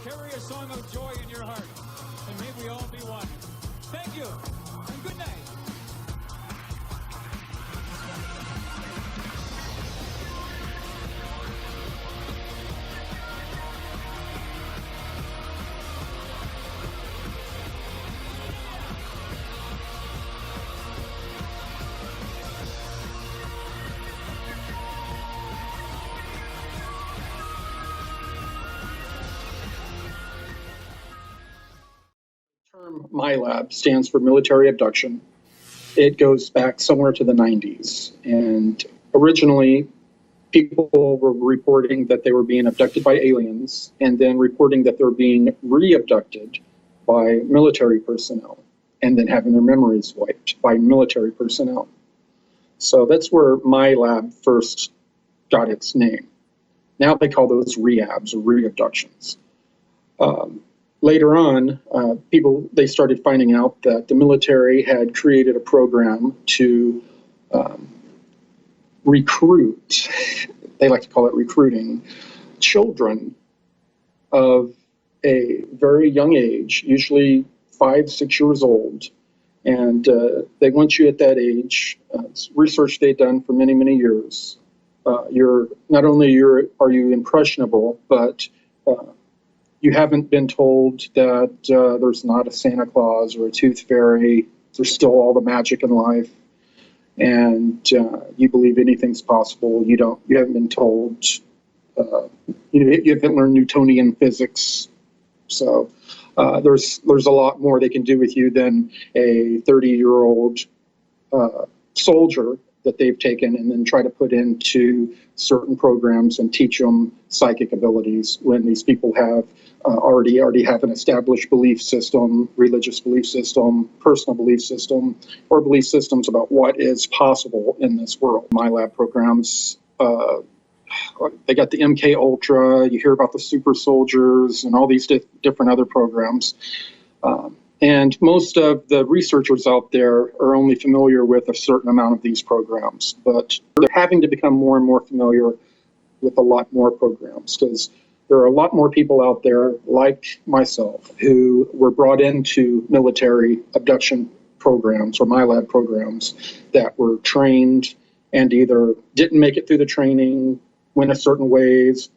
Carry a song of joy in your heart, and may we all be one. Thank you, and good night. Term MILAB stands for military abduction. It goes back somewhere to the 90s. And originally, people were reporting that they were being abducted by aliens and then reporting that they were being re-abducted by military personnel and then having their memories wiped by military personnel. So that's where MILAB first got its name. Now they call those rehabs or re-abductions. Later on, they started finding out that the military had created a program to recruit, they like to call it recruiting, children of a very young age, usually 5, 6 years old. And they want you at that age. It's research they've done for many, many years. You're not only are you impressionable, but you haven't been told that there's not a Santa Claus or a tooth fairy. There's still all the magic in life, and you believe anything's possible. You haven't been told. You haven't learned Newtonian physics. So there's a lot more they can do with you than a 30-year-old soldier that they've taken and then try to put into certain programs and teach them psychic abilities when these people have already have an established belief system, religious belief system, personal belief system, or belief systems about what is possible in this world. My lab programs, they got the MK Ultra, you hear about the super soldiers and all these different other programs. And most of the researchers out there are only familiar with a certain amount of these programs, but they're having to become more and more familiar with a lot more programs because there are a lot more people out there like myself who were brought into military abduction programs or MILAB programs that were trained and either didn't make it through the training, went a certain ways,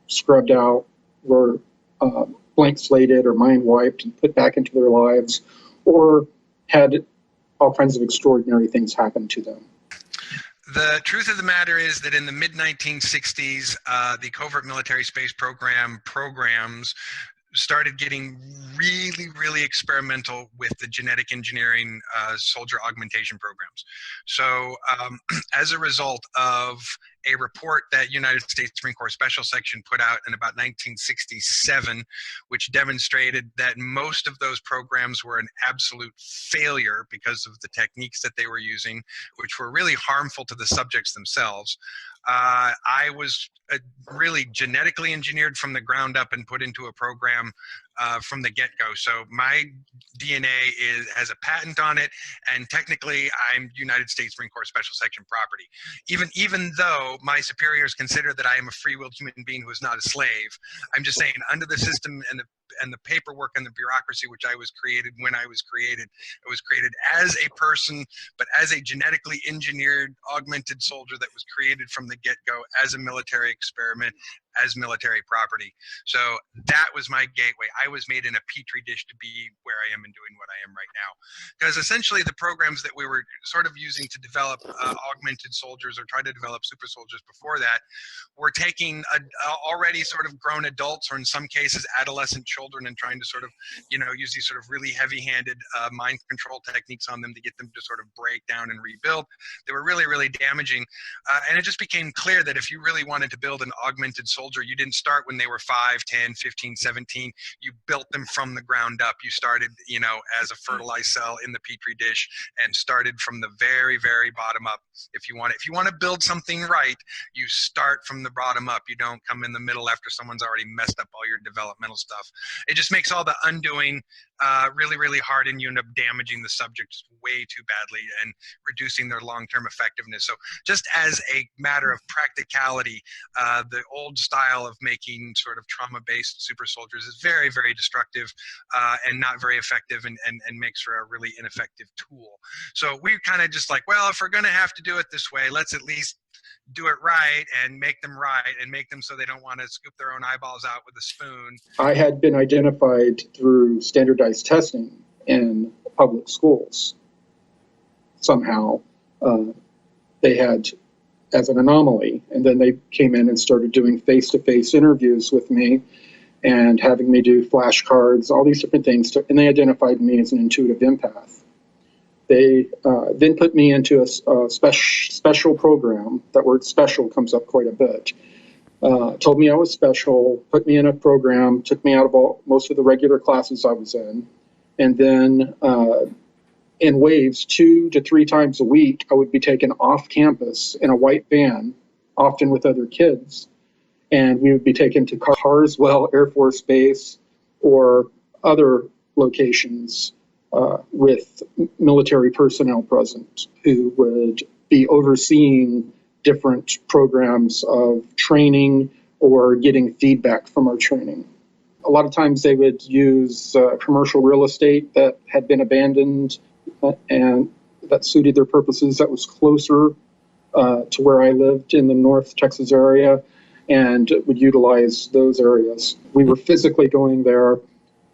scrubbed out, were blank slated or mind wiped and put back into their lives, or had all kinds of extraordinary things happen to them. The truth of the matter is that in the mid-1960s, the covert military space programs started getting really, really experimental with the genetic engineering soldier augmentation programs. So as a result of a report that United States Marine Corps Special Section put out in about 1967, which demonstrated that most of those programs were an absolute failure because of the techniques that they were using, which were really harmful to the subjects themselves. I was really genetically engineered from the ground up and put into a program from the get-go. So my DNA has a patent on it, and technically I'm United States Marine Corps Special Section property. Even though my superiors consider that I am a free-willed human being who is not a slave, I'm just saying under the system and the paperwork and the bureaucracy which I was created when I was created, it was created as a person, but as a genetically engineered, augmented soldier that was created from the get-go as a military experiment, as military property. So that was my gateway. I was made in a petri dish to be where I am and doing what I am right now. Because essentially the programs that we were sort of using to develop augmented soldiers or try to develop super soldiers before that were taking already sort of grown adults, or in some cases adolescent children, and trying to sort of, use these sort of really heavy-handed mind control techniques on them to get them to sort of break down and rebuild. They were really, really damaging. And it just became clear that if you really wanted to build an augmented soldier, you didn't start when they were 5, 10, 15, 17. You built them from the ground up. You started, as a fertilized cell in the petri dish and started from the very, very bottom up. If you want to build something right, you start from the bottom up. You don't come in the middle after someone's already messed up all your developmental stuff. it just makes all the undoing really, really hard, and you end up damaging the subject way too badly and reducing their long-term effectiveness. So just as a matter of practicality, the old style of making sort of trauma-based super soldiers is very, very destructive and not very effective, and makes for a really ineffective tool. So we're kind of just like, well, if we're going to have to do it this way, let's at least do it right and make them right and make them so they don't want to scoop their own eyeballs out with a spoon. I had been identified through standardized testing in public schools. Somehow they had as an anomaly, and then they came in and started doing face-to-face interviews with me and having me do flashcards, all these different things, and they identified me as an intuitive empath. They then put me into a special program. That word special comes up quite a bit. Told me I was special, put me in a program, took me out of most of the regular classes I was in. And then in waves, 2 to 3 times a week, I would be taken off campus in a white van, often with other kids. And we would be taken to Carswell Air Force Base or other locations with military personnel present who would be overseeing different programs of training or getting feedback from our training. A lot of times they would use commercial real estate that had been abandoned and that suited their purposes, that was closer to where I lived in the North Texas area, and would utilize those areas. We were physically going there.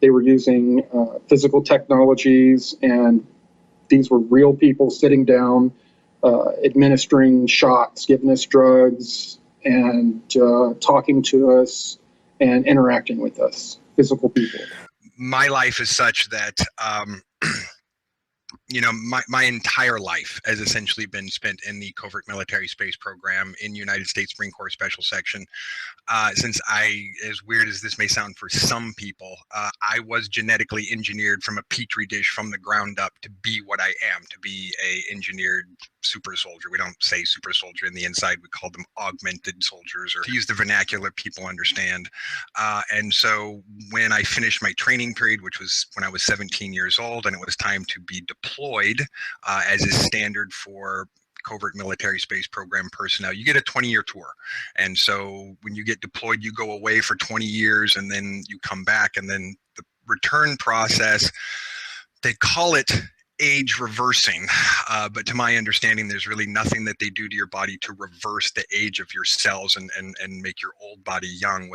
They were using physical technologies, and these were real people sitting down, administering shots, giving us drugs, and talking to us and interacting with us, physical people. My life is such that, my entire life has essentially been spent in the covert military space program in United States Marine Corps Special Section. Since as weird as this may sound for some people, I was genetically engineered from a petri dish from the ground up to be what I am, to be a engineered super soldier. We don't say super soldier in the inside, we call them augmented soldiers, or to use the vernacular people understand. And so when I finished my training period, which was when I was 17 years old, and it was time to be deployed, as is standard for covert military space program personnel, you get a 20-year tour. And so when you get deployed, you go away for 20 years and then you come back, and then the return process, they call it age reversing, but to my understanding, there's really nothing that they do to your body to reverse the age of your cells and make your old body young.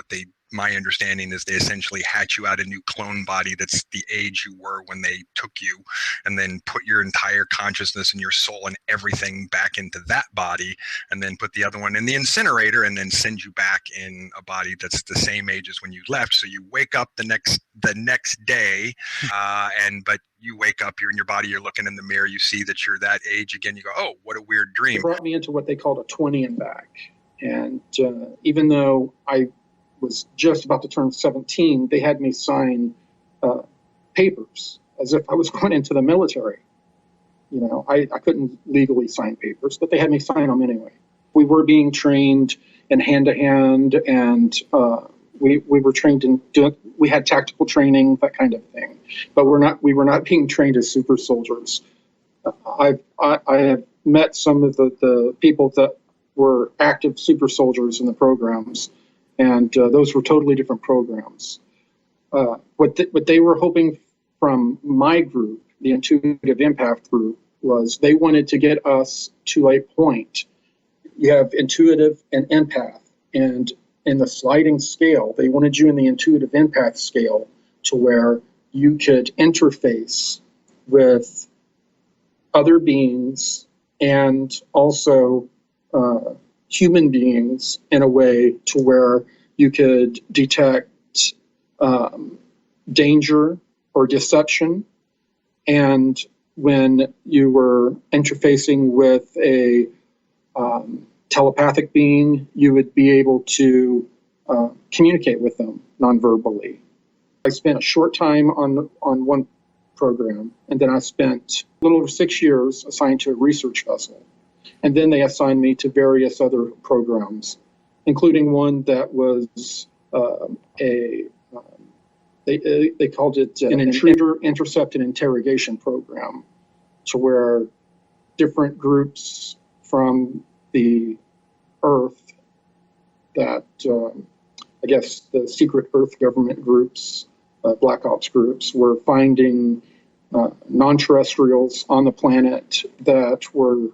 My understanding is they essentially hatch you out a new clone body that's the age you were when they took you, and then put your entire consciousness and your soul and everything back into that body, and then put the other one in the incinerator, and then send you back in a body that's the same age as when you left. So you wake up the next day, but you wake up, you're in your body, you're looking in the mirror, you see that you're that age again, you go, oh, what a weird dream. They brought me into what they called a 20 and back. And even though I was just about to turn 17, they had me sign papers as if I was going into the military. I couldn't legally sign papers, but they had me sign them anyway. We were being trained in hand-to-hand, and we were trained we had tactical training, that kind of thing. But we were not being trained as super soldiers. I have met some of the people that were active super soldiers in the programs, and those were totally different programs. What they were hoping from my group, the Intuitive Empath group, was they wanted to get us to a point. You have intuitive and empath, and in the sliding scale, they wanted you in the Intuitive Empath scale to where you could interface with other beings and also human beings in a way to where you could detect danger or deception. And when you were interfacing with a telepathic being, you would be able to communicate with them non-verbally. I spent a short time on one program, and then I spent a little over 6 years assigned to a research vessel. And then they assigned me to various other programs, including one that was a They called it an intruder intercept and interrogation program, to where different groups from the Earth that I guess the secret Earth government groups, Black Ops groups, were finding non-terrestrials on the planet that were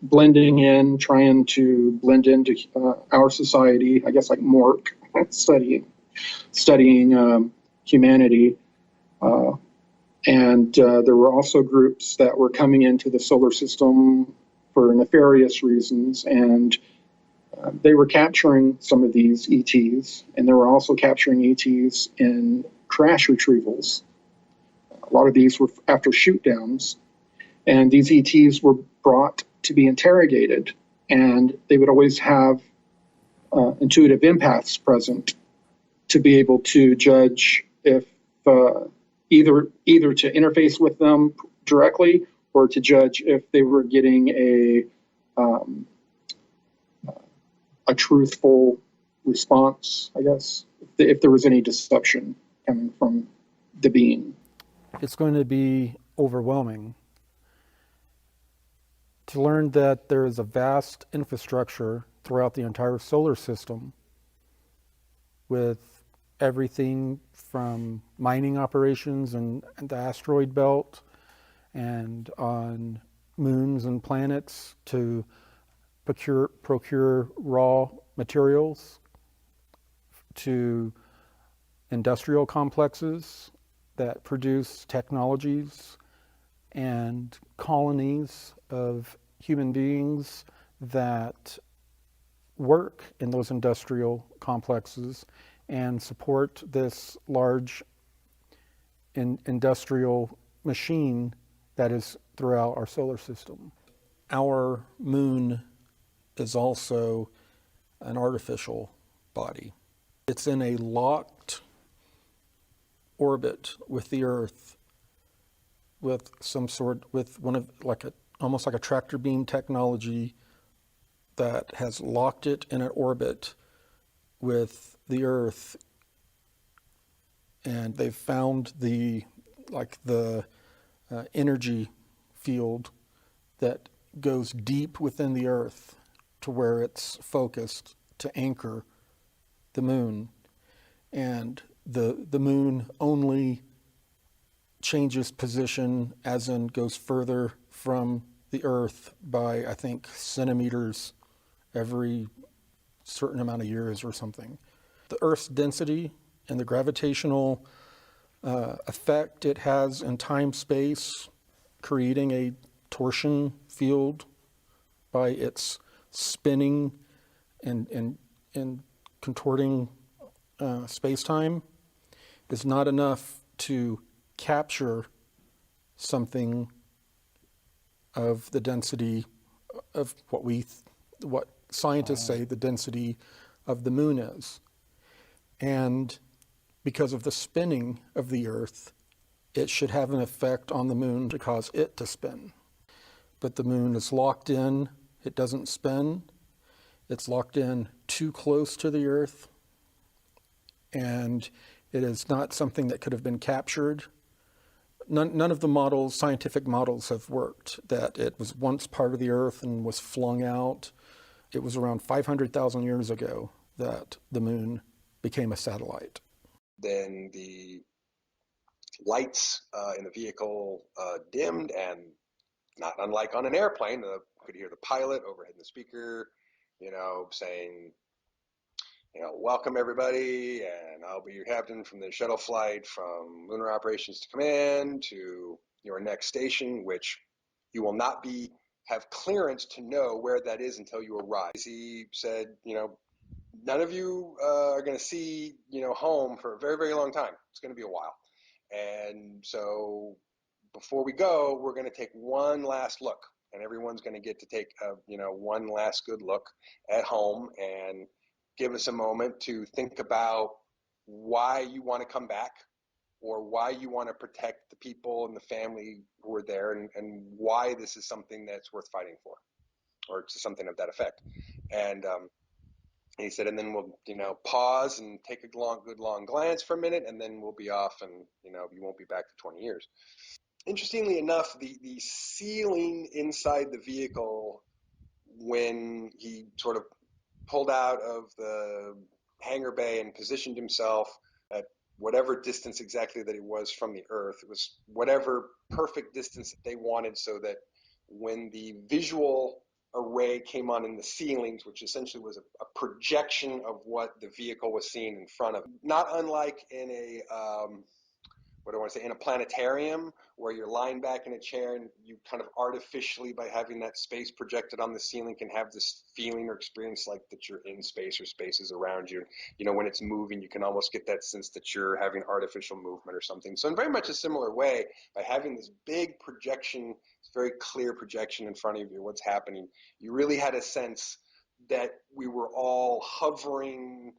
blending in, trying to blend into our society, I guess like Mork, studying humanity. And there were also groups that were coming into the solar system for nefarious reasons, and they were capturing some of these ETs, and they were also capturing ETs in crash retrievals. A lot of these were after shoot downs, and these ETs were brought to be interrogated, and they would always have intuitive empaths present to be able to judge if either to interface with them directly, or to judge if they were getting a truthful response, I guess, if there was any deception coming from the being. It's going to be overwhelming to learn that there is a vast infrastructure throughout the entire solar system, with everything from mining operations and the asteroid belt and on moons and planets to procure raw materials, to industrial complexes that produce technologies and colonies of human beings that work in those industrial complexes and support this large industrial machine that is throughout our solar system. Our moon is also an artificial body. It's in a locked orbit with the Earth, with almost like a tractor beam technology that has locked it in an orbit with the Earth. And they've found the energy field that goes deep within the Earth to where it's focused to anchor the moon. And the moon only changes position, as in goes further from the Earth by, I think, centimeters every certain amount of years or something. The Earth's density and the gravitational effect it has in time-space, creating a torsion field by its spinning and contorting space-time, is not enough to capture something of the density of what scientists say the density of the moon is. And because of the spinning of the Earth, it should have an effect on the moon to cause it to spin. But the moon is locked in, it doesn't spin, it's locked in too close to the Earth, and it is not something that could have been captured. None of the scientific models have worked, that it was once part of the Earth and was flung out. It was around 500,000 years ago that the moon became a satellite. Then the lights in the vehicle dimmed, and not unlike on an airplane, you could hear the pilot overhead in the speaker, saying, welcome everybody, and I'll be your captain from the shuttle flight from Lunar Operations to Command to your next station, which you will not have clearance to know where that is until you arrive. He said, none of you are going to see, home for a very, very long time. It's going to be a while. And so before we go, we're going to take one last look, and everyone's going to get to take one last good look at home, and give us a moment to think about why you want to come back, or why you want to protect the people and the family who are there, and why this is something that's worth fighting for, or something of that effect. And And he said, and then we'll, pause and take a good long glance for a minute, and then we'll be off, and, you won't be back for 20 years. Interestingly enough, the ceiling inside the vehicle, when he sort of pulled out of the hangar bay and positioned himself at whatever distance exactly that it was from the Earth, it was whatever perfect distance that they wanted, so that when the visual array came on in the ceilings, which essentially was a projection of what the vehicle was seeing in front of, not unlike in a in a planetarium, where you're lying back in a chair and you kind of artificially, by having that space projected on the ceiling, can have this feeling or experience like that you're in space or space is around you. When it's moving, you can almost get that sense that you're having artificial movement or something. So in very much a similar way, by having this big projection, this very clear projection in front of you, what's happening, you really had a sense that we were all hovering,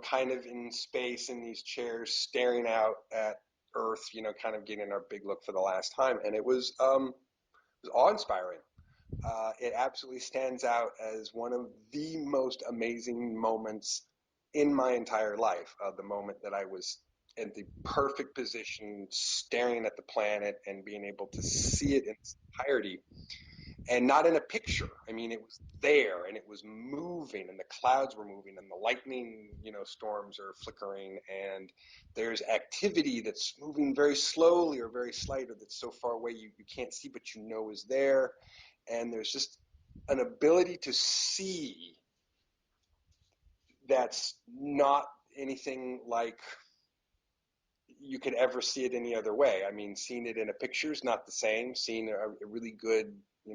kind of in space in these chairs, staring out at Earth, kind of getting our big look for the last time. And it was awe-inspiring. It absolutely stands out as one of the most amazing moments in my entire life, the moment that I was in the perfect position, staring at the planet and being able to see it in its entirety. And not in a picture. I mean, it was there, and it was moving, and the clouds were moving, and the lightning, storms are flickering, and there's activity that's moving very slowly or very slight, or that's so far away you can't see, but is there. And there's just an ability to see that's not anything like you could ever see it any other way. I mean, seeing it in a picture is not the same. Seeing a really good,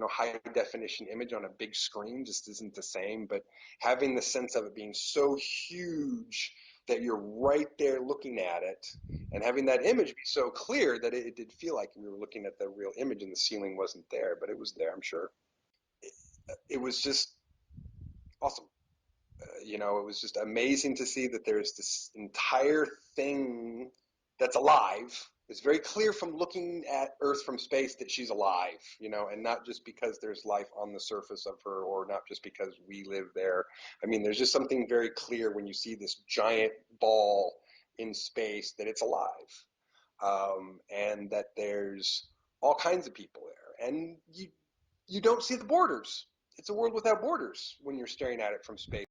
high definition image on a big screen just isn't the same. But having the sense of it being so huge that you're right there looking at it, and having that image be so clear that it did feel like we were looking at the real image, and the ceiling wasn't there, but it was there, I'm sure. It was just awesome. It was just amazing to see that there's this entire thing that's alive. It's very clear from looking at Earth from space that she's alive, and not just because there's life on the surface of her, or not just because we live there. I mean, there's just something very clear when you see this giant ball in space that it's alive, and that there's all kinds of people there, and you don't see the borders. It's a world without borders when you're staring at it from space.